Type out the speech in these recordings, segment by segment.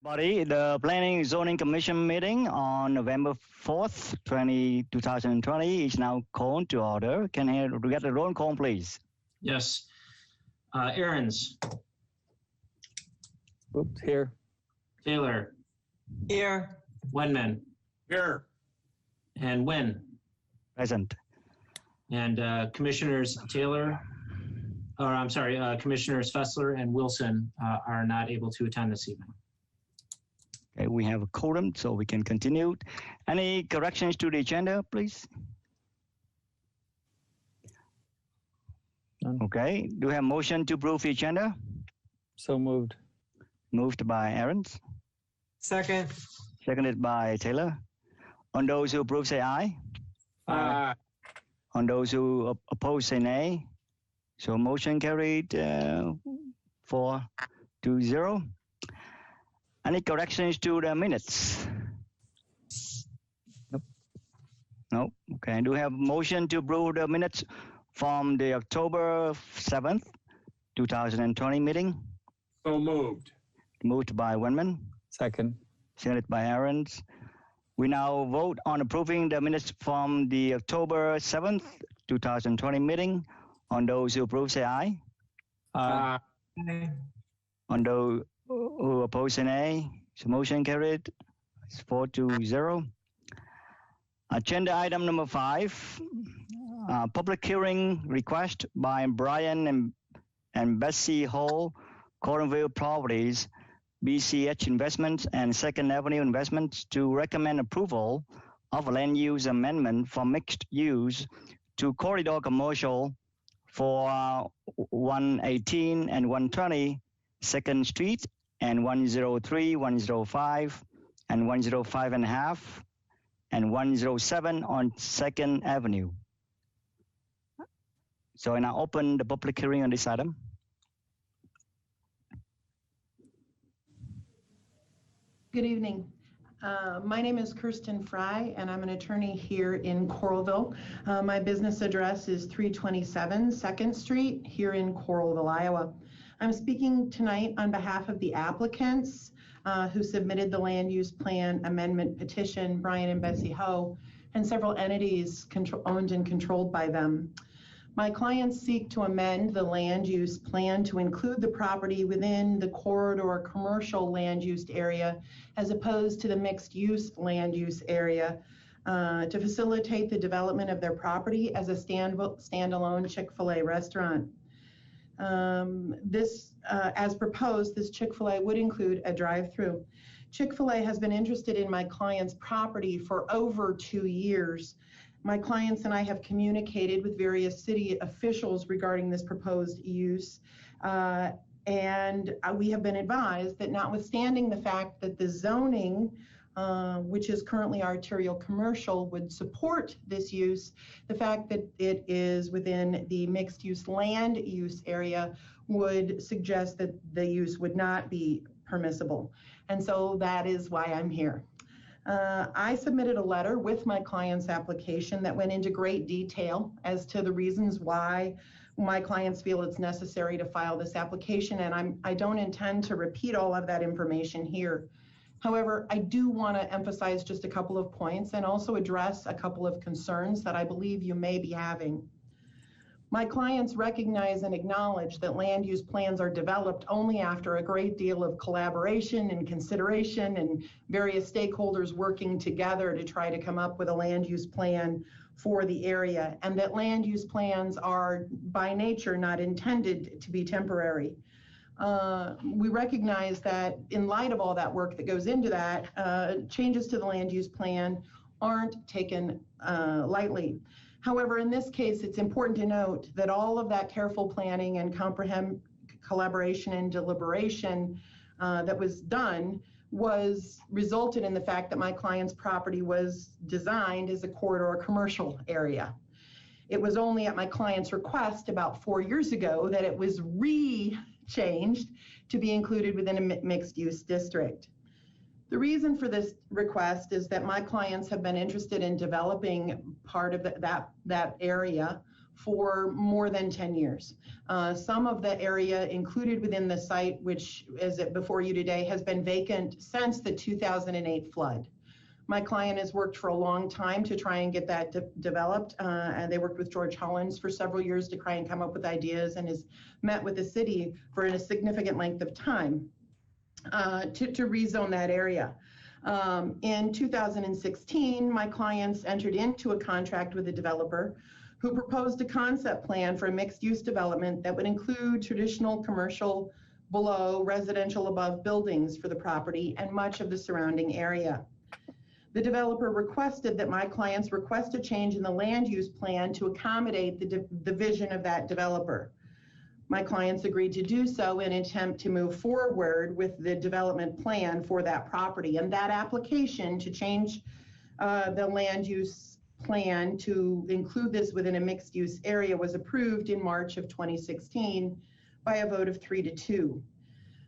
Body, the Planning and Zoning Commission meeting on November 4th, 2020 is now called to order. Can we get the roll call, please? Yes. Ahrens. Oops, here. Taylor. Here. Wenman. Here. And Nguyen. Present. And Commissioners Taylor, Commissioners Fessler and Wilson are not able to attend this evening. Okay, we have a quorum, so we can continue. Any corrections to the agenda, please? None. Okay, do we have motion to approve the agenda? So moved. Moved by Ahrens, Second. seconded by Taylor. On those who approve, say aye. Aye. On those who oppose, say nay. So motion carried 4-0. Any corrections to the minutes? Nope. No. Okay. Do we have motion to approve the minutes from the October 7th, 2020 meeting? So moved. Moved by Wenman, Second. seconded by Ahrens. We now vote on approving the minutes from the October 7th, 2020 meeting. On those who approve, say aye. Aye. On those who oppose, say nay. So motion carried. It's 4-0. Agenda item number 5. Public hearing request by Brian and Bessie Hall, Coralville Properties, BCH Investments and Second Avenue Investments to recommend approval of a land use amendment from mixed use to corridor commercial for 118 and 120 Second Street and 103, 105, and 105 and a half, and 107 on Second Avenue. So I now open the public hearing on this item. Good evening. My name is Kirsten Fry, and I'm an attorney here in Coralville. My business address is 327 2nd Street here in Coralville, Iowa. I'm speaking tonight on behalf of the applicants who submitted the land use plan amendment petition, Brian and Bessie Ho, and several entities owned and controlled by them. My clients seek to amend the land use plan to include the property within the corridor commercial land use area as opposed to the mixed use land use area to facilitate the development of their property as a standalone Chick-fil-A restaurant. As proposed, this Chick-fil-A would include a drive-through. Chick-fil-A has been interested in my client's property for over 2 years. My clients and I have communicated with various city officials regarding this proposed use, and we have been advised that notwithstanding the fact that the zoning, which is currently arterial commercial, would support this use, the fact that it is within the mixed use land use area would suggest that the use would not be permissible. And so that is why I'm here. I submitted a letter with my client's application that went into great detail as to the reasons why my clients feel it's necessary to file this application, and I don't intend to repeat all of that information here. However, I do want to emphasize just a couple of points and also address a couple of concerns that I believe you may be having. My clients recognize and acknowledge that land use plans are developed only after a great deal of collaboration and consideration and various stakeholders working together to try to come up with a land use plan for the area, and that land use plans are by nature not intended to be temporary. We recognize that in light of all that work that goes into that, changes to the land use plan aren't taken lightly. However, in this case, it's important to note that all of that careful planning and collaboration and deliberation that was done resulted in the fact that my client's property was designed as a corridor commercial area. It was only at my client's request about 4 years ago that it was changed to be included within a mixed use district. The reason for this request is that my clients have been interested in developing part of that area for more than 10 years. Some of the area included within the site, which is before you today, has been vacant since the 2008 flood. My client has worked for a long time to try and get that developed, and they worked with George Hollins for several years to try and come up with ideas, and has met with the city for a significant length of time to rezone that area. In 2016, my clients entered into a contract with a developer who proposed a concept plan for a mixed-use development that would include traditional commercial below, residential above buildings for the property and much of the surrounding area. The developer requested that my clients request a change in the land use plan to accommodate the vision of that developer. My clients agreed to do so in an attempt to move forward with the development plan for that property. And that application to change the land use plan to include this within a mixed use area was approved in March of 2016 by a vote of 3-2.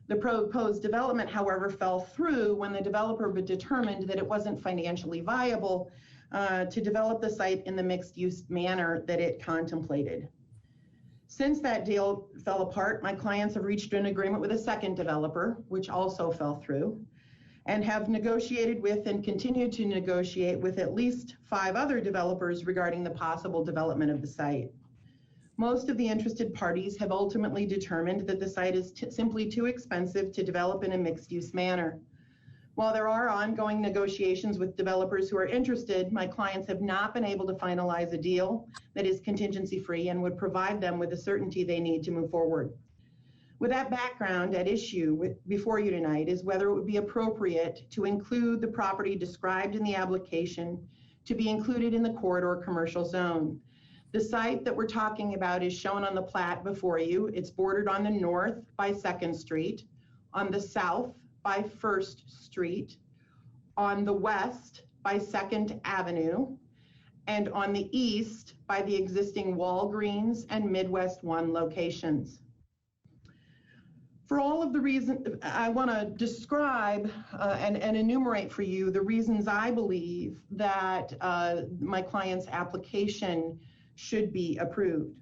The proposed development, however, fell through when the developer determined that it wasn't financially viable to develop the site in the mixed use manner that it contemplated. Since that deal fell apart, my clients have reached an agreement with a second developer, which also fell through, and have negotiated with and continue to negotiate with at least 5 other developers regarding the possible development of the site. Most of the interested parties have ultimately determined that the site is simply too expensive to develop in a mixed-use manner. While there are ongoing negotiations with developers who are interested, my clients have not been able to finalize a deal that is contingency-free and would provide them with the certainty they need to move forward. With that background, at issue before you tonight is whether it would be appropriate to include the property described in the application to be included in the corridor commercial zone. The site that we're talking about is shown on the plat before you. It's bordered on the north by 2nd Street, on the south by 1st Street, on the west by 2nd Avenue, and on the east by the existing Walgreens and Midwest One locations. For all of the reasons, I want to describe and enumerate for you the reasons I believe that my client's application should be approved.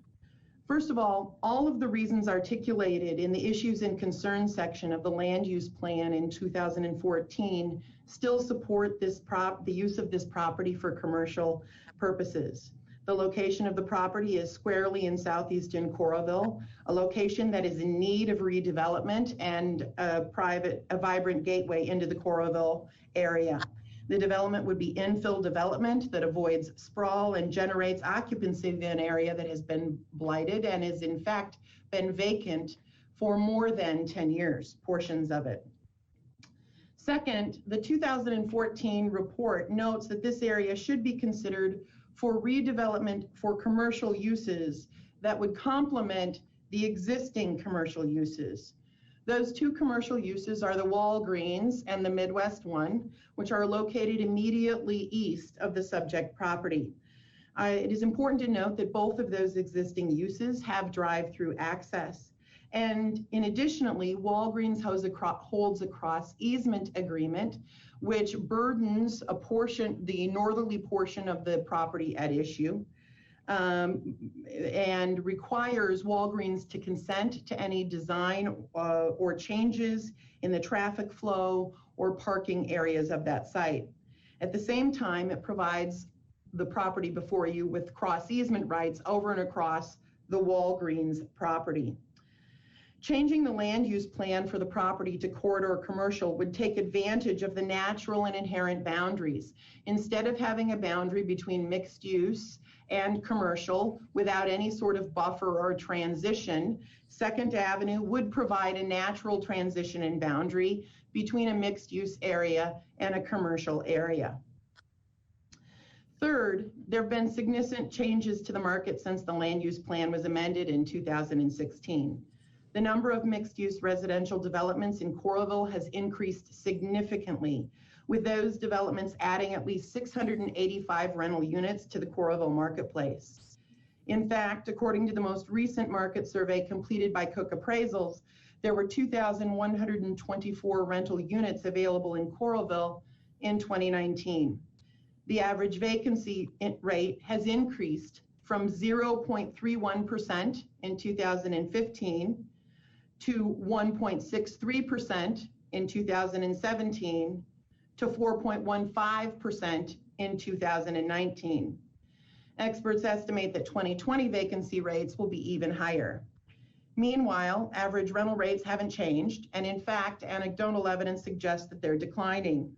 First of all of the reasons articulated in the issues and concerns section of the land use plan in 2014 still support the use of this property for commercial purposes. The location of the property is squarely in southeastern Coralville, a location that is in need of redevelopment and a vibrant gateway into the Coralville area. The development would be infill development that avoids sprawl and generates occupancy in an area that has been blighted and has in fact been vacant for more than 10 years, portions of it. Second, the 2014 report notes that this area should be considered for redevelopment for commercial uses that would complement the existing commercial uses. Those 2 commercial uses are the Walgreens and the Midwest One, which are located immediately east of the subject property. It is important to note that both of those existing uses have drive-through access. And additionally, Walgreens holds a cross easement agreement, which burdens the northerly portion of the property at issue, and requires Walgreens to consent to any design or changes in the traffic flow or parking areas of that site. At the same time, it provides the property before you with cross easement rights over and across the Walgreens property. Changing the land use plan for the property to corridor commercial would take advantage of the natural and inherent boundaries. Instead of having a boundary between mixed use and commercial without any sort of buffer or transition, 2nd Avenue would provide a natural transition and boundary between a mixed use area and a commercial area. Third, there have been significant changes to the market since the land use plan was amended in 2016. The number of mixed-use residential developments in Coralville has increased significantly, with those developments adding at least 685 rental units to the Coralville marketplace. In fact, according to the most recent market survey completed by Cook Appraisals, there were 2,124 rental units available in Coralville in 2019. The average vacancy rate has increased from 0.31% in 2015 to 1.63% in 2017 to 4.15% in 2019. Experts estimate that 2020 vacancy rates will be even higher. Meanwhile, average rental rates haven't changed, and in fact, anecdotal evidence suggests that they're declining.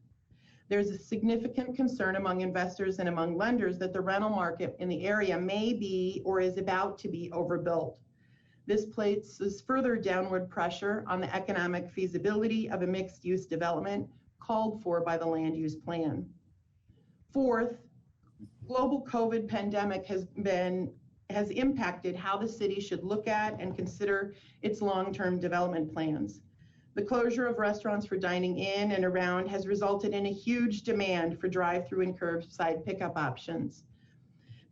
There's a significant concern among investors and among lenders that the rental market in the area may be or is about to be overbuilt. This places further downward pressure on the economic feasibility of a mixed-use development called for by the land use plan. Fourth, global COVID pandemic has impacted how the city should look at and consider its long-term development plans. The closure of restaurants for dining in and around has resulted in a huge demand for drive-through and curbside pickup options.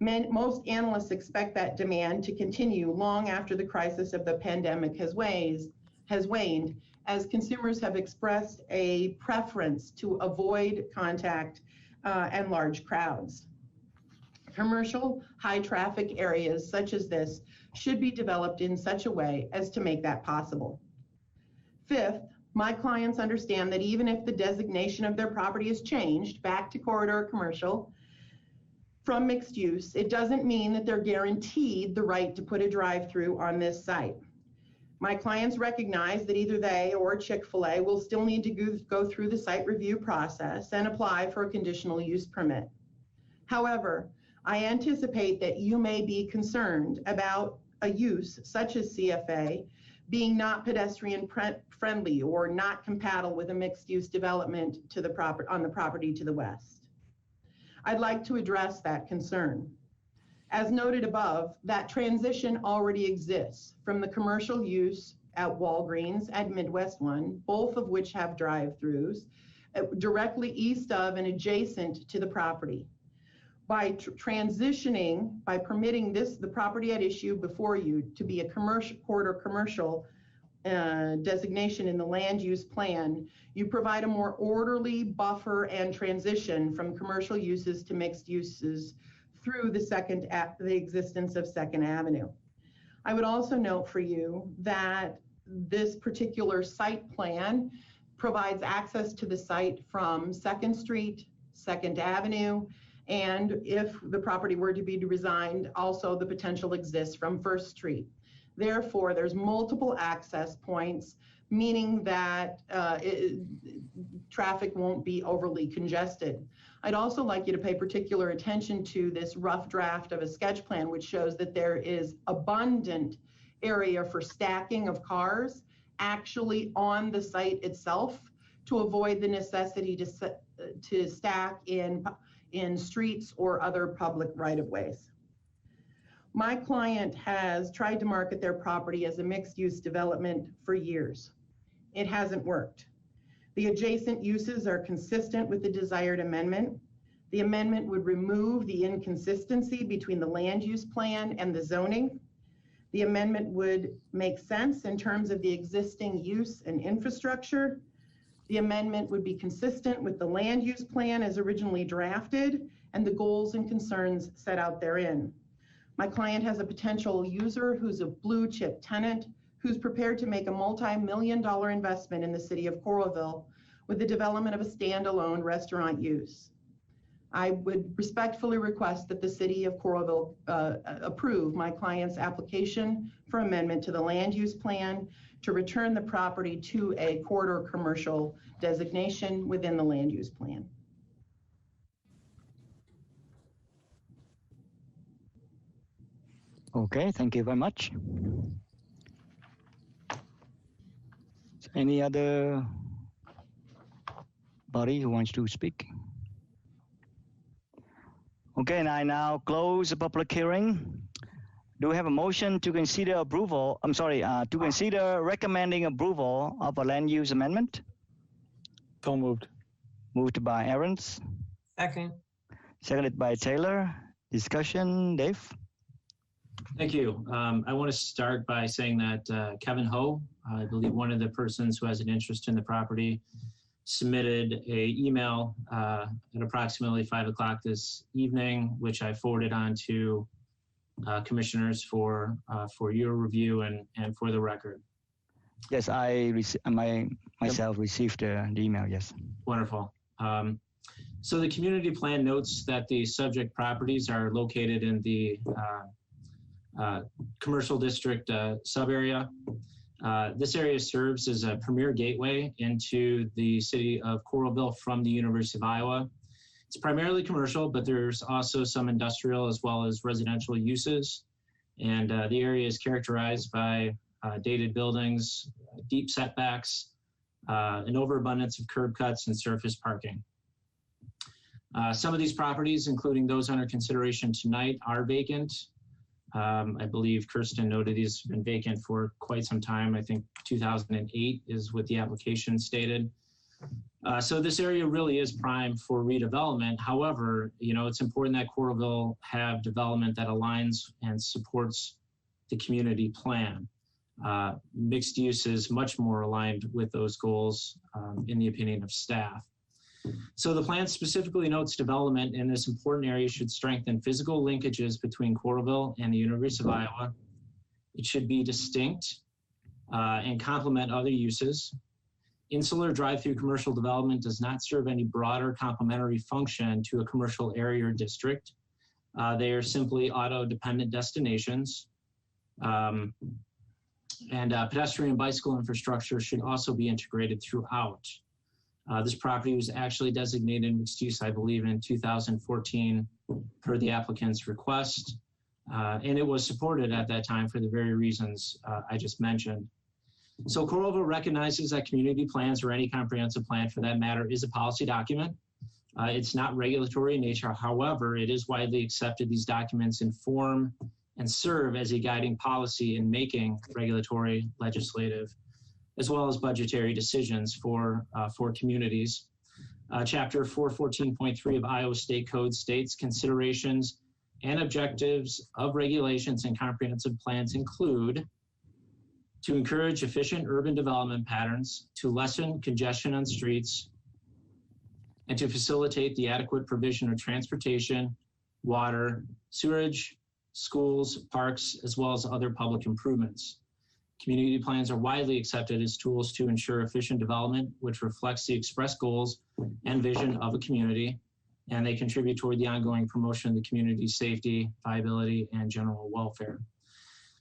Most analysts expect that demand to continue long after the crisis of the pandemic has waned, as consumers have expressed a preference to avoid contact and large crowds. Commercial, high-traffic areas such as this should be developed in such a way as to make that possible. Fifth, my clients understand that even if the designation of their property is changed back to corridor commercial from mixed use, it doesn't mean that they're guaranteed the right to put a drive-through on this site. My clients recognize that either they or Chick-fil-A will still need to go through the site review process and apply for a conditional use permit. However, I anticipate that you may be concerned about a use such as CFA being not pedestrian friendly or not compatible with a mixed-use development on the property to the west. I'd like to address that concern. As noted above, that transition already exists from the commercial use at Walgreens and Midwest One, both of which have drive-throughs, directly east of and adjacent to the property. By transitioning, by permitting the property at issue before you to be a corridor commercial designation in the land use plan, you provide a more orderly buffer and transition from commercial uses to mixed uses through the existence of Second Avenue. I would also note for you that this particular site plan provides access to the site from 2nd Street, 2nd Avenue, and if the property were to be resigned, also the potential exists from 1st Street. Therefore, there's multiple access points, meaning that traffic won't be overly congested. I'd also like you to pay particular attention to this rough draft of a sketch plan, which shows that there is abundant area for stacking of cars actually on the site itself to avoid the necessity to stack in streets or other public right-of-ways. My client has tried to market their property as a mixed-use development for years. It hasn't worked. The adjacent uses are consistent with the desired amendment. The amendment would remove the inconsistency between the land use plan and the zoning. The amendment would make sense in terms of the existing use and infrastructure. The amendment would be consistent with the land use plan as originally drafted and the goals and concerns set out therein. My client has a potential user who's a blue chip tenant who's prepared to make a multi-million-dollar investment in the city of Coralville with the development of a standalone restaurant use. I would respectfully request that the city of Coralville approve my client's application for amendment to the land use plan to return the property to a corridor commercial designation within the land use plan. Okay, thank you very much. Any other body who wants to speak? Okay, and I now close the public hearing. Do we have a motion to consider approval? To consider recommending approval of a land use amendment? So moved. Moved by Aarons, Second. seconded by Taylor. Discussion, Dave? Thank you. I want to start by saying that Kevin Ho, I believe one of the persons who has an interest in the property, submitted an email at approximately 5 o'clock this evening, which I forwarded on to commissioners for your review and for the record. Yes, myself received the email, yes. Wonderful. So the community plan notes that the subject properties are located in the commercial district sub-area. This area serves as a premier gateway into the city of Coralville from the University of Iowa. It's primarily commercial, but there's also some industrial as well as residential uses. And the area is characterized by dated buildings, deep setbacks, an overabundance of curb cuts and surface parking. Some of these properties, including those under consideration tonight, are vacant. I believe Kirsten noted these have been vacant for quite some time. I think 2008 is what the application stated. So this area really is prime for redevelopment. However, it's important that Coralville have development that aligns and supports the community plan. Mixed use is much more aligned with those goals, in the opinion of staff. So the plan specifically notes development in this important area should strengthen physical linkages between Coralville and the University of Iowa. It should be distinct and complement other uses. Insular drive-through commercial development does not serve any broader complementary function to a commercial area or district. They are simply auto-dependent destinations. And pedestrian and bicycle infrastructure should also be integrated throughout. This property was actually designated mixed use, I believe, in 2014 per the applicant's request. And it was supported at that time for the very reasons I just mentioned. So Coralville recognizes that community plans, or any comprehensive plan for that matter, is a policy document. It's not regulatory in nature. However, it is widely accepted these documents inform and serve as a guiding policy in making regulatory, legislative, as well as budgetary decisions for communities. Chapter 414.3 of Iowa State Code states considerations and objectives of regulations and comprehensive plans include to encourage efficient urban development patterns, to lessen congestion on streets, and to facilitate the adequate provision of transportation, water, sewerage, schools, parks, as well as other public improvements. Community plans are widely accepted as tools to ensure efficient development, which reflects the express goals and vision of a community, and they contribute toward the ongoing promotion of the community's safety, viability, and general welfare.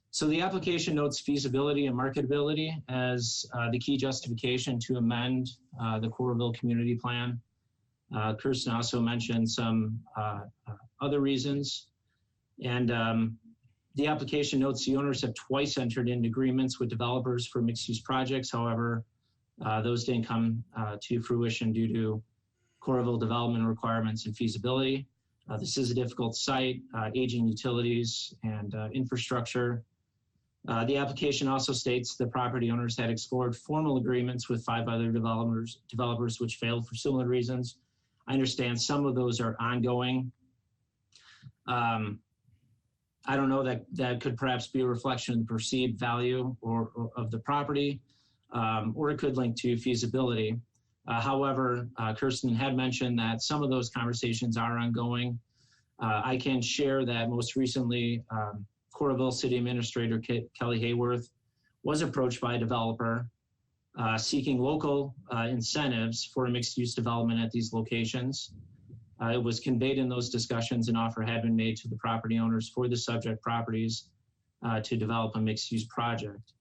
So the application notes feasibility and marketability as the key justification to amend the Coralville Community Plan. Kirsten also mentioned some other reasons. And the application notes the owners have twice entered into agreements with developers for mixed-use projects. However, those didn't come to fruition due to Coralville development requirements and feasibility. This is a difficult site, aging utilities and infrastructure. The application also states the property owners had explored formal agreements with 5 other developers which failed for similar reasons. I understand some of those are ongoing. I don't know, that could perhaps be a reflection of the perceived value or of the property, or it could link to feasibility. However, Kirsten had mentioned that some of those conversations are ongoing. I can share that most recently, Coralville City Administrator Kelly Hayworth was approached by a developer seeking local incentives for mixed-use development at these locations. It was conveyed in those discussions an offer had been made to the property owners for the subject properties to develop a mixed-use project.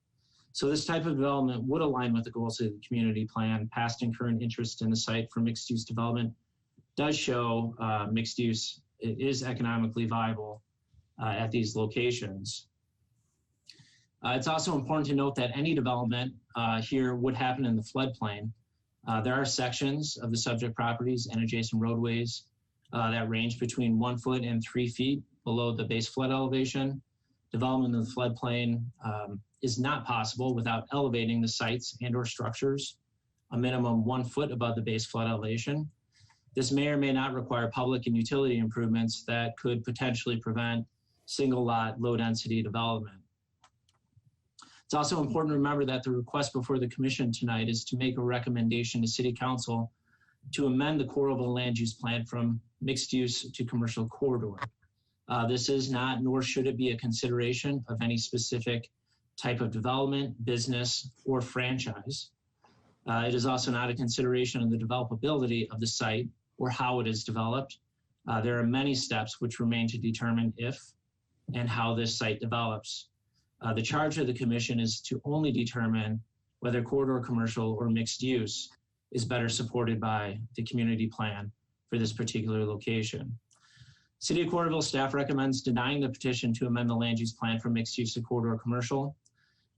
So this type of development would align with the goals of the community plan. Past and current interest in the site for mixed-use development does show mixed use is economically viable at these locations. It's also important to note that any development here would happen in the floodplain. There are sections of the subject properties and adjacent roadways that range between 1 foot and 3 feet below the base flood elevation. Development in the floodplain is not possible without elevating the sites and or structures a minimum 1 foot above the base flood elevation. This may or may not require public and utility improvements that could potentially prevent single lot low density development. It's also important to remember that the request before the commission tonight is to make a recommendation to City Council to amend the Coralville land use plan from mixed use to commercial corridor. This is not, nor should it be, a consideration of any specific type of development, business, or franchise. It is also not a consideration of the developability of the site or how it is developed. There are many steps which remain to determine if and how this site develops. The charge of the commission is to only determine whether corridor commercial or mixed use is better supported by the community plan for this particular location. City of Coralville staff recommends denying the petition to amend the land use plan from mixed use to corridor commercial.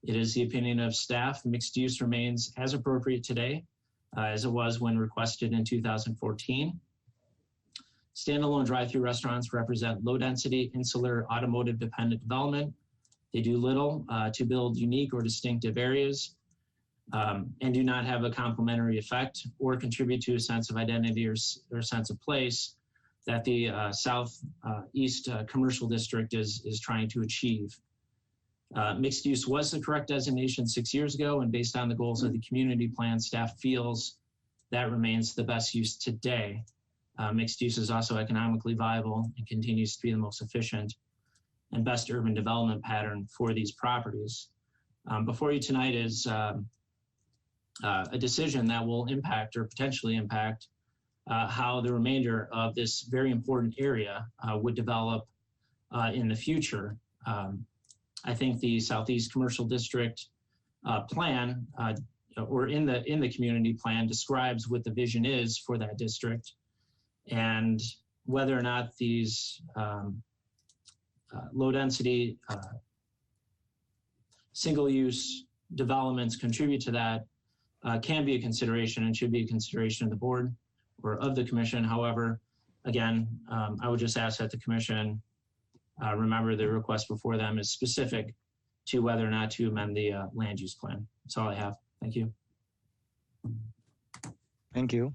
It is the opinion of staff mixed use remains as appropriate today as it was when requested in 2014. Standalone drive-through restaurants represent low-density, insular, automotive-dependent development. They do little to build unique or distinctive areas and do not have a complementary effect or contribute to a sense of identity or sense of place that the Southeast Commercial District is trying to achieve. Mixed use was the correct designation 6 years ago, and based on the goals of the community plan, staff feels that remains the best use today. Mixed use is also economically viable and continues to be the most efficient and best urban development pattern for these properties. Before you tonight is a decision that will impact or potentially impact how the remainder of this very important area would develop in the future. I think the Southeast Commercial District plan, or in the community plan, describes what the vision is for that district, and whether or not these low-density single-use developments contribute to that can be a consideration and should be a consideration of the board or of the commission. However, again, I would just ask that the commission remember the request before them is specific to whether or not to amend the land use plan. That's all I have. Thank you. Thank you.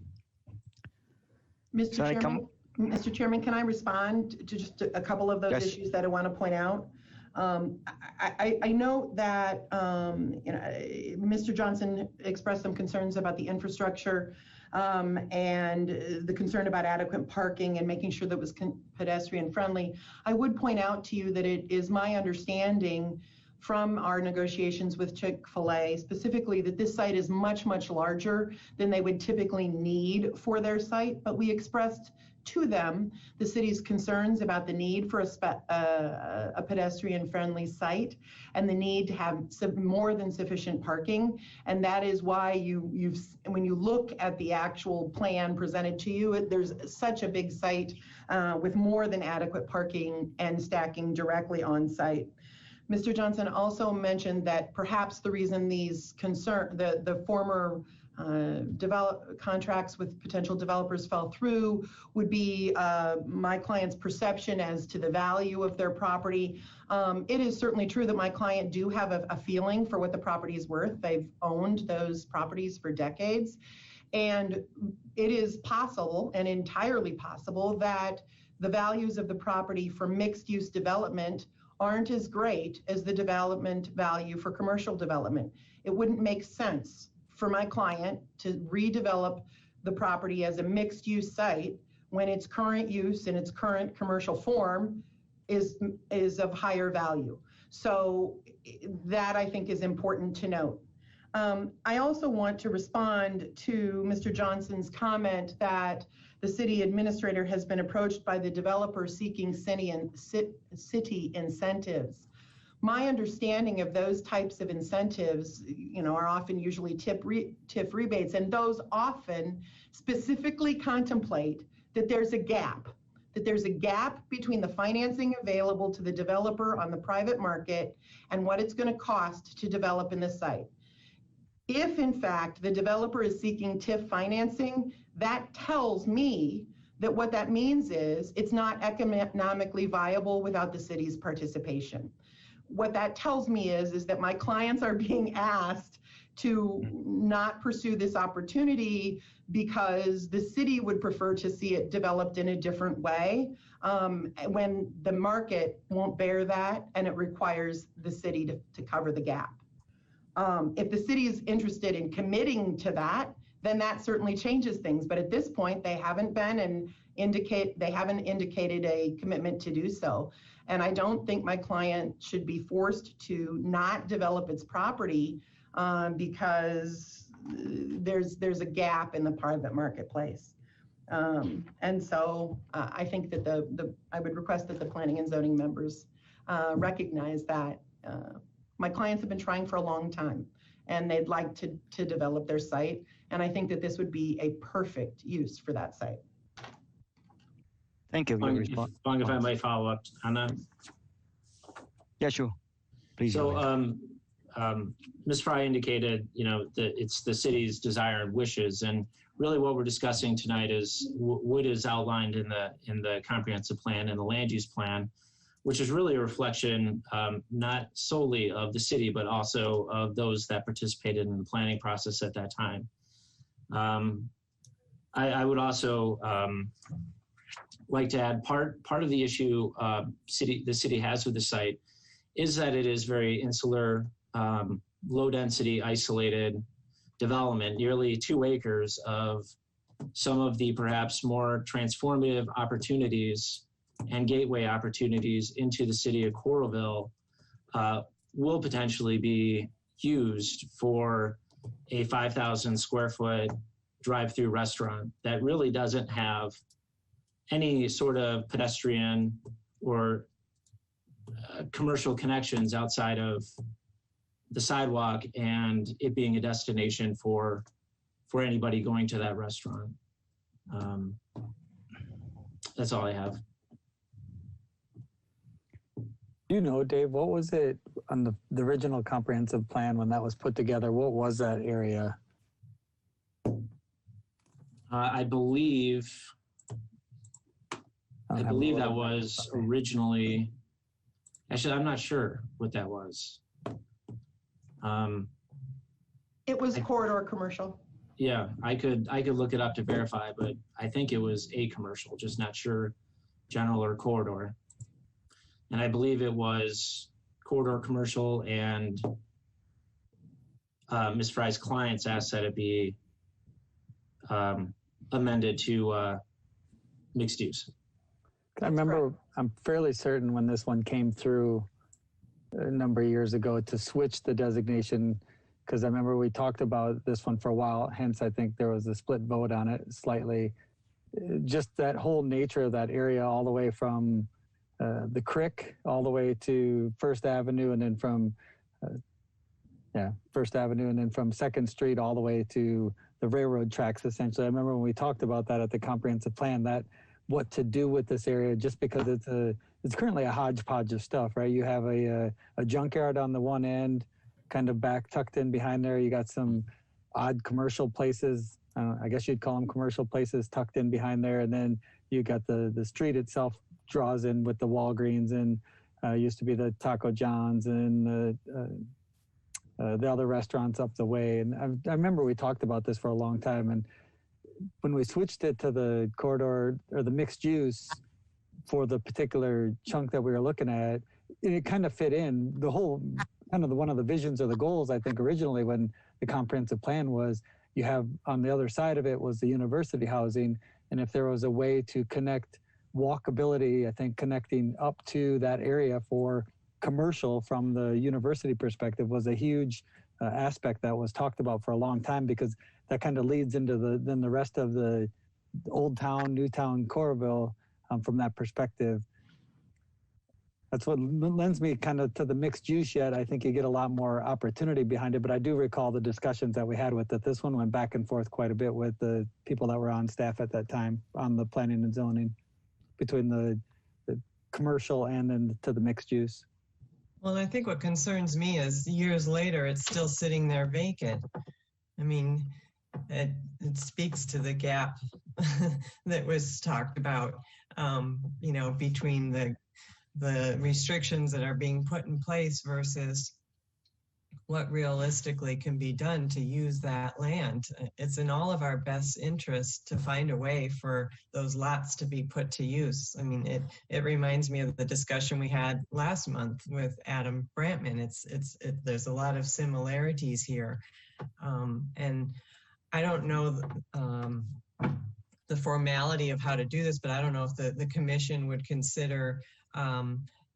Mr. Chairman, can I respond to just a couple of those Yes. issues that I want to point out? I know that Mr. Johnson expressed some concerns about the infrastructure and the concern about adequate parking and making sure that it was pedestrian friendly. I would point out to you that it is my understanding from our negotiations with Chick-fil-A specifically that this site is much, much larger than they would typically need for their site, but we expressed to them the city's concerns about the need for a pedestrian-friendly site and the need to have more than sufficient parking. And that is why when you look at the actual plan presented to you, there's such a big site with more than adequate parking and stacking directly on site. Mr. Johnson also mentioned that perhaps the reason these the former contracts with potential developers fell through would be my client's perception as to the value of their property. It is certainly true that my client do have a feeling for what the property is worth. They've owned those properties for decades. And it is possible and entirely possible that the values of the property for mixed use development aren't as great as the development value for commercial development. It wouldn't make sense for my client to redevelop the property as a mixed use site when its current use and its current commercial form is of higher value. So that I think is important to note. I also want to respond to Mr. Johnson's comment that the city administrator has been approached by the developer seeking city incentives. My understanding of those types of incentives, are often usually TIF rebates, and those often specifically contemplate that there's a gap between the financing available to the developer on the private market and what it's going to cost to develop in the site. If, in fact, the developer is seeking TIF financing, that tells me that what that means is it's not economically viable without the city's participation. What that tells me is that my clients are being asked to not pursue this opportunity because the city would prefer to see it developed in a different way when the market won't bear that and it requires the city to cover the gap. If the city is interested in committing to that, then that certainly changes things. But at this point, they haven't been and they haven't indicated a commitment to do so. And I don't think my client should be forced to not develop its property because there's a gap in the private marketplace. And so I think that I would request that the planning and zoning members recognize that my clients have been trying for a long time and they'd like to develop their site. And I think that this would be a perfect use for that site. Thank you. Long, if I might follow up on that. Yeah, sure. Please. So, Ms. Fry indicated, that it's the city's desire and wishes, and really what we're discussing tonight is what is outlined in the comprehensive plan and the land use plan, which is really a reflection not solely of the city, but also of those that participated in the planning process at that time. I would also like to add part of the issue the city has with the site is that it is very insular, low density, isolated development, nearly 2 acres of some of the perhaps more transformative opportunities and gateway opportunities into the city of Coralville will potentially be used for a 5,000 square foot drive-through restaurant that really doesn't have any sort of pedestrian or commercial connections outside of the sidewalk and it being a destination for anybody going to that restaurant. That's all I have. Dave, what was it on the original comprehensive plan when that was put together? What was that area? I believe that was originally, actually, I'm not sure what that was. It was corridor commercial. Yeah, I could look it up to verify, but I think it was a commercial, just not sure general or corridor. And I believe it was corridor commercial, and Ms. Fry's clients asked that it be amended to mixed use. I remember, I'm fairly certain when this one came through a number of years ago to switch the designation, because I remember we talked about this one for a while, hence I think there was a split vote on it slightly. Just that whole nature of that area all the way from the creek all the way to First Avenue, and then from First Avenue, and then from 2nd Street all the way to the railroad tracks, essentially. I remember when we talked about that at the comprehensive plan, that what to do with this area, just because it's currently a hodgepodge of stuff, right? You have a junkyard on the one end, kind of back tucked in behind there. You got some odd commercial places. I guess you'd call them commercial places tucked in behind there. And then you got the street itself draws in with the Walgreens and used to be the Taco John's and the other restaurants up the way. And I remember we talked about this for a long time. And when we switched it to the corridor or the mixed use for the particular chunk that we were looking at, it kind of fit in. The whole kind of one of the visions or the goals, I think, originally when the comprehensive plan was, you have on the other side of it was the university housing. And if there was a way to connect walkability, I think connecting up to that area for commercial from the university perspective was a huge aspect that was talked about for a long time, because that kind of leads into the rest of the old town, new town, Coralville from that perspective. That's what lends me kind of to the mixed use yet. I think you get a lot more opportunity behind it, but I do recall the discussions that we had with it. This one went back and forth quite a bit with the people that were on staff at that time on the planning and zoning, between the commercial and then to the mixed use. Well, I think what concerns me is years later, it's still sitting there vacant. I mean, it speaks to the gap that was talked about, between the restrictions that are being put in place versus what realistically can be done to use that land. It's in all of our best interest to find a way for those lots to be put to use. I mean, it reminds me of the discussion we had last month with Adam Brantman. There's a lot of similarities here. And I don't know the formality of how to do this, but I don't know if the commission would consider,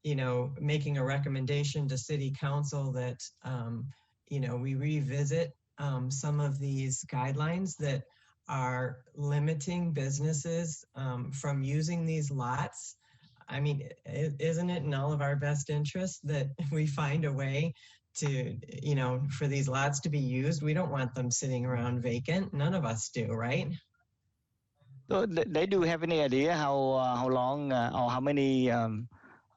making a recommendation to city council that, we revisit some of these guidelines that are limiting businesses from using these lots. I mean, isn't it in all of our best interest that we find a way to, for these lots to be used? We don't want them sitting around vacant. None of us do, right? So they do have any idea how long or how many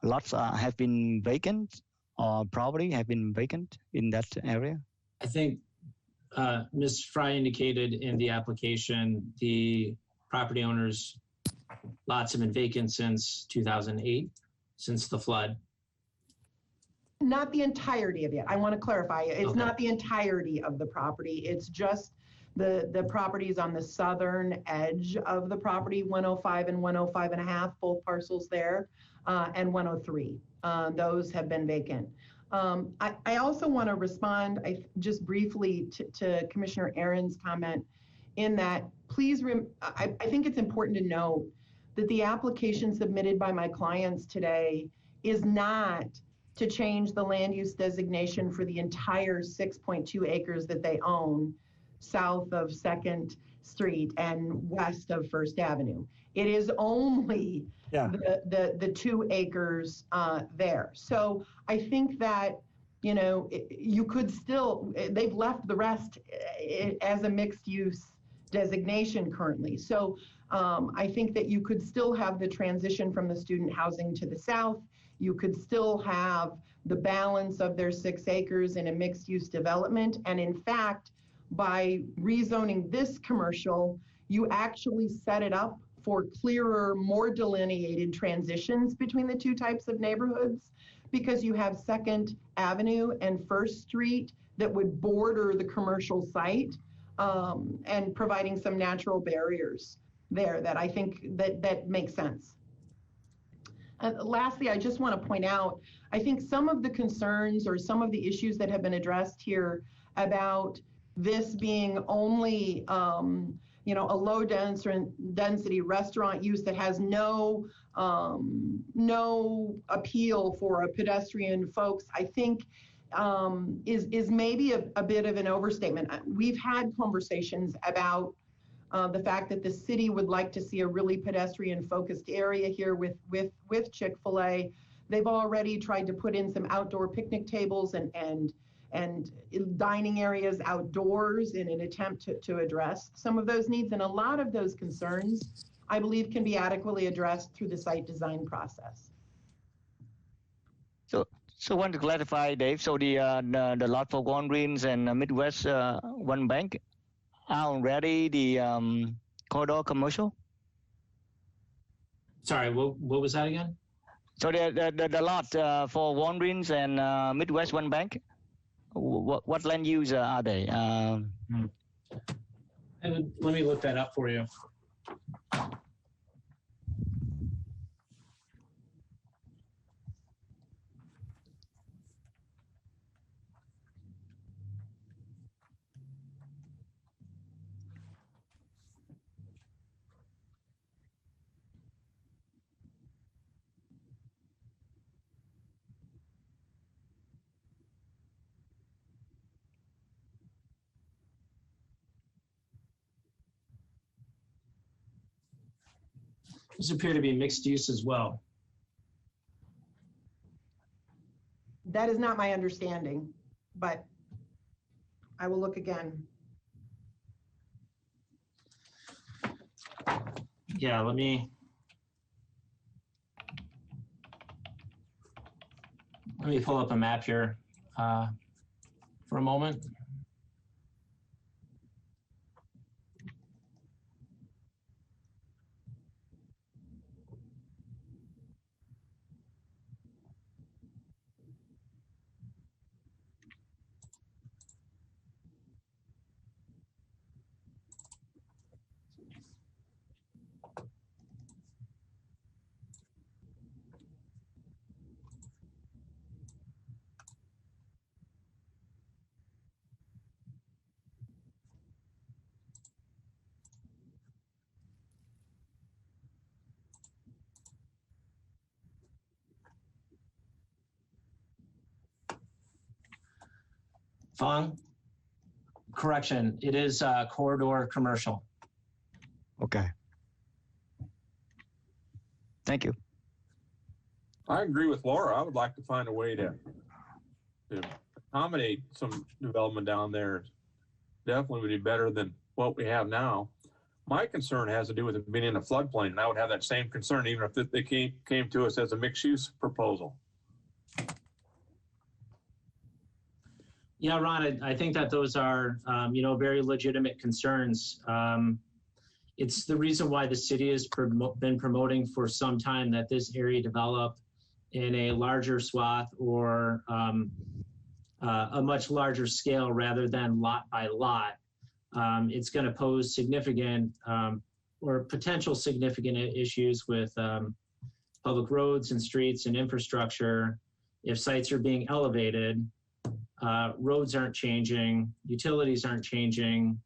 lots have been vacant or property have been vacant in that area? I think Ms. Fry indicated in the application, the property owners' lots have been vacant since 2008, since the flood. Not the entirety of it. I want to clarify. It's Okay. not the entirety of the property. It's just the properties on the southern edge of the property, 105 and 105 and a half, both parcels there, and 103. Those have been vacant. I also want to respond just briefly to Commissioner Aaron's comment in that, please, I think it's important to note that the application submitted by my clients today is not to change the land use designation for the entire 6.2 acres that they own south of 2nd Street and west of 1st Avenue. It is only the 2 acres there. So I think that, you could still, they've left the rest as a mixed use designation currently. So I think that you could still have the transition from the student housing to the south. You could still have the balance of their 6 acres in a mixed use development. And in fact, by rezoning this commercial, you actually set it up for clearer, more delineated transitions between the 2 types of neighborhoods, because you have 2nd Avenue and 1st Street that would border the commercial site, and providing some natural barriers there that I think that makes sense. Lastly, I just want to point out, I think some of the concerns or some of the issues that have been addressed here about this being only, a low density restaurant use that has no appeal for a pedestrian folks, I think is maybe a bit of an overstatement. We've had conversations about the fact that the city would like to see a really pedestrian-focused area here with Chick-fil-A. They've already tried to put in some outdoor picnic tables and dining areas outdoors in an attempt to address some of those needs. And a lot of those concerns, I believe, can be adequately addressed through the site design process. So I want to clarify, Dave. So the lot for Walgreens and Midwest One Bank are already the corridor commercial? Sorry, what was that again? So the lot for Walgreens and Midwest One Bank, what land use are they? Let me look that up for you. These appear to be mixed use as well. That is not my understanding, but I will look again. Yeah, let me pull up a map here for a moment. Fong? Correction, it is corridor commercial. Okay. Thank you. I agree with Laura. I would like to find a way to accommodate some development down there. Definitely would be better than what we have now. My concern has to do with it being in a floodplain, and I would have that same concern even if they came to us as a mixed-use proposal. Yeah, Ron, I think that those are, very legitimate concerns. It's the reason why the city has been promoting for some time that this area develop in a larger swath or a much larger scale rather than lot by lot. It's going to pose significant or potential significant issues with public roads and streets and infrastructure. If sites are being elevated, roads aren't changing, utilities aren't changing.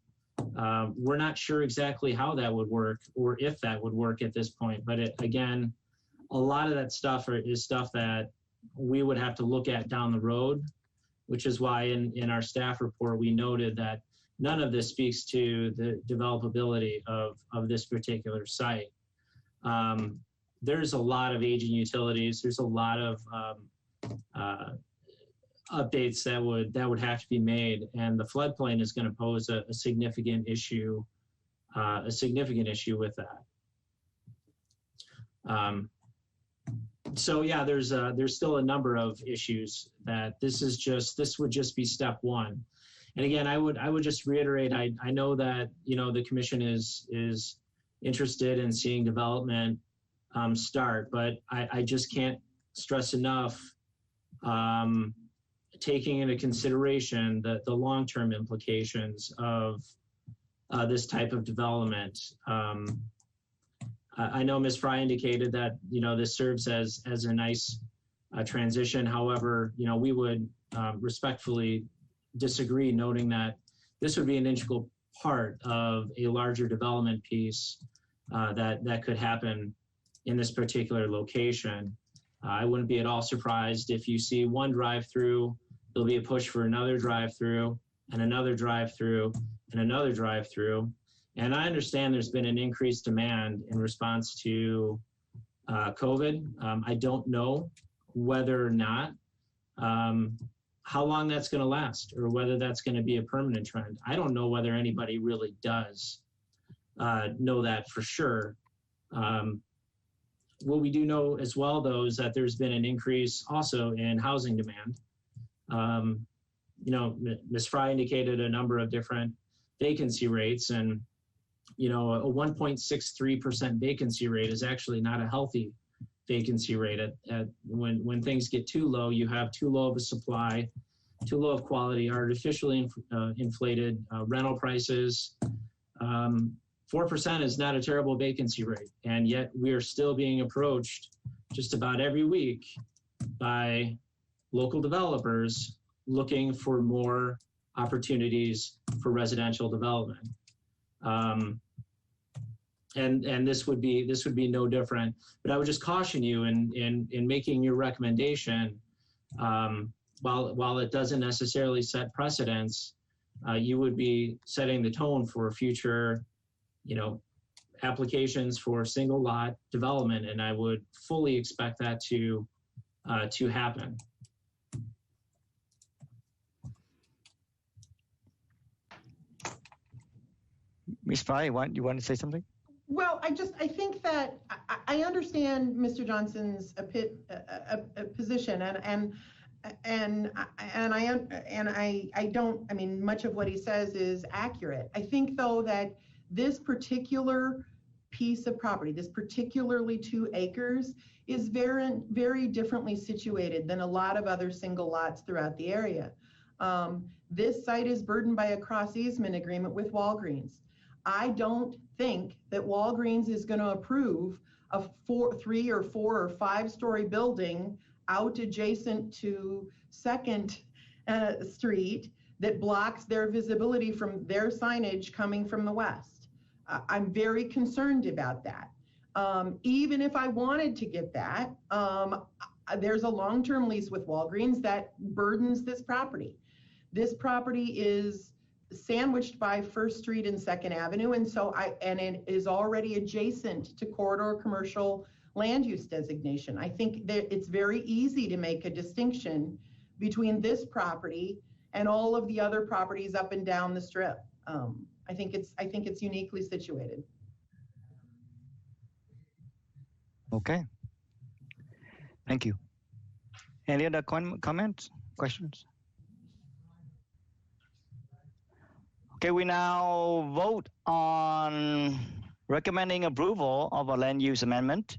We're not sure exactly how that would work or if that would work at this point. But again, a lot of that stuff is stuff that we would have to look at down the road, which is why in our staff report, we noted that none of this speaks to the developability of this particular site. There's a lot of aging utilities. There's a lot of updates that would have to be made, and the floodplain is going to pose a significant issue, with that. So yeah, there's still a number of issues that this would just be step one. And again, I would just reiterate, I know that the commission is interested in seeing development start, but I just can't stress enough taking into consideration the long-term implications of this type of development. I know Ms. Fry indicated that this serves as a nice transition. However, we would respectfully disagree, noting that this would be an integral part of a larger development piece that could happen in this particular location. I wouldn't be at all surprised if you see one drive-through, there'll be a push for another drive-through and another drive-through and another drive-through. And I understand there's been an increased demand in response to COVID. I don't know whether or not how long that's going to last or whether that's going to be a permanent trend. I don't know whether anybody really does know that for sure. What we do know as well, though, is that there's been an increase also in housing demand. Ms. Fry indicated a number of different vacancy rates, and a 1.63% vacancy rate is actually not a healthy vacancy rate. When things get too low, you have too low of a supply, too low of quality, artificially inflated rental prices. 4% is not a terrible vacancy rate, and yet we are still being approached just about every week by local developers looking for more opportunities for residential development. And this would be no different. But I would just caution you in making your recommendation, while it doesn't necessarily set precedents, you would be setting the tone for future applications for single lot development, and I would fully expect that to happen. Ms. Fry, you want to say something? Well, I think that I understand Mr. Johnson's position, and I mean, much of what he says is accurate. I think, though, that this particular piece of property, this particularly 2 acres, is very, very differently situated than a lot of other single lots throughout the area. This site is burdened by a cross easement agreement with Walgreens. I don't think that Walgreens is going to approve a 3 or 4 or 5-story building out adjacent to 2nd Street that blocks their visibility from their signage coming from the west. I'm very concerned about that. Even if I wanted to get that, there's a long-term lease with Walgreens that burdens this property. This property is sandwiched by First Street and Second Avenue, and it is already adjacent to corridor commercial land use designation. I think that it's very easy to make a distinction between this property and all of the other properties up and down the strip. I think it's uniquely situated. Okay. Thank you. Any other comments, questions? Okay, we now vote on recommending approval of a land use amendment.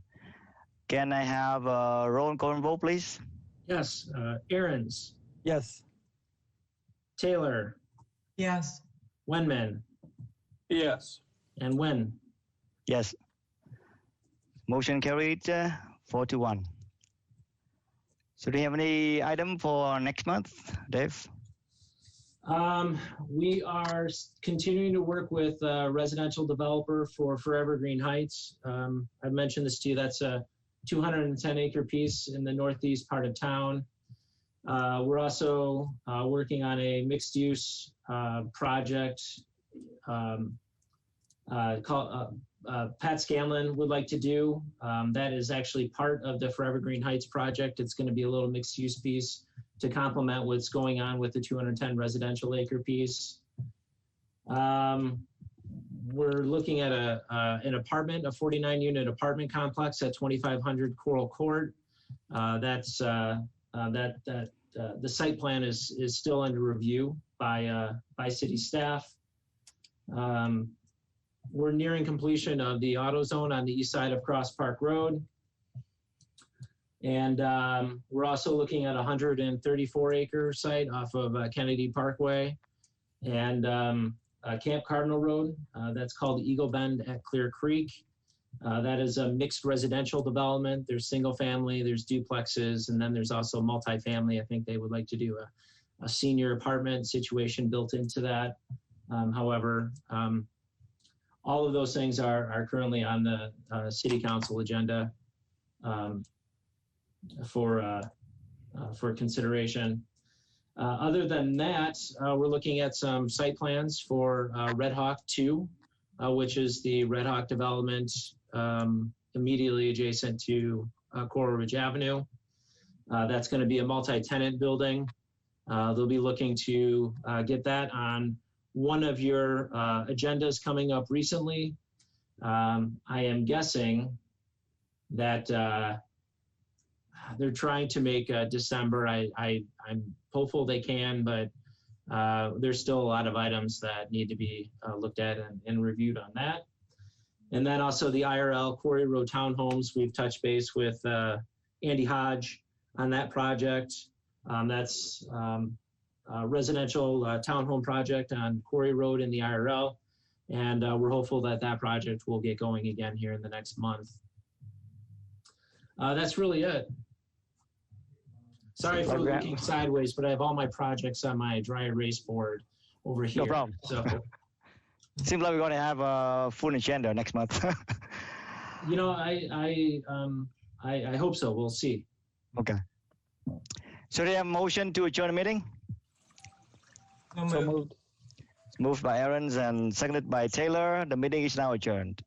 Can I have a roll call vote, please? Yes. Aaron's, Yes. Taylor, Yes. Wenman, Yes. and Wen. Yes. Motion carried 4-1. So do you have any item for next month, Dave? We are continuing to work with a residential developer for Forever Green Heights. I've mentioned this to you. That's a 210-acre piece in the northeast part of town. We're also working on a mixed-use project called Pat Scanlon would like to do. That is actually part of the Forever Green Heights project. It's going to be a little mixed-use piece to complement what's going on with the 210 residential acre piece. We're looking at an apartment, a 49-unit apartment complex at 2500 Coral Court. The site plan is still under review by city staff. We're nearing completion of the AutoZone on the east side of Cross Park Road. And we're also looking at a 134-acre site off of Kennedy Parkway and Camp Cardinal Road. That's called Eagle Bend at Clear Creek. That is a mixed residential development. There's single family, there's duplexes, and then there's also multifamily. I think they would like to do a senior apartment situation built into that. However, all of those things are currently on the city council agenda for consideration. Other than that, we're looking at some site plans for Red Hawk 2, which is the Red Hawk development immediately adjacent to Coral Ridge Avenue. That's going to be a multi-tenant building. They'll be looking to get that on one of your agendas coming up recently. I am guessing that they're trying to make December. I'm hopeful they can, but there's still a lot of items that need to be looked at and reviewed on that. And then also the IRL Quarry Road Townhomes. We've touched base with Andy Hodge on that project. That's a residential townhome project on Quarry Road in the IRL. And we're hopeful that that project will get going again here in the next month. That's really it. Sorry for looking sideways, but I have all my projects on my dry erase board over here. No problem. So, seems like we're going to have a full agenda next month. you know, I hope so. We'll see. Okay. So they have a motion to adjourn the meeting? So moved. Moved by Aaron's and seconded by Taylor. The meeting is now adjourned.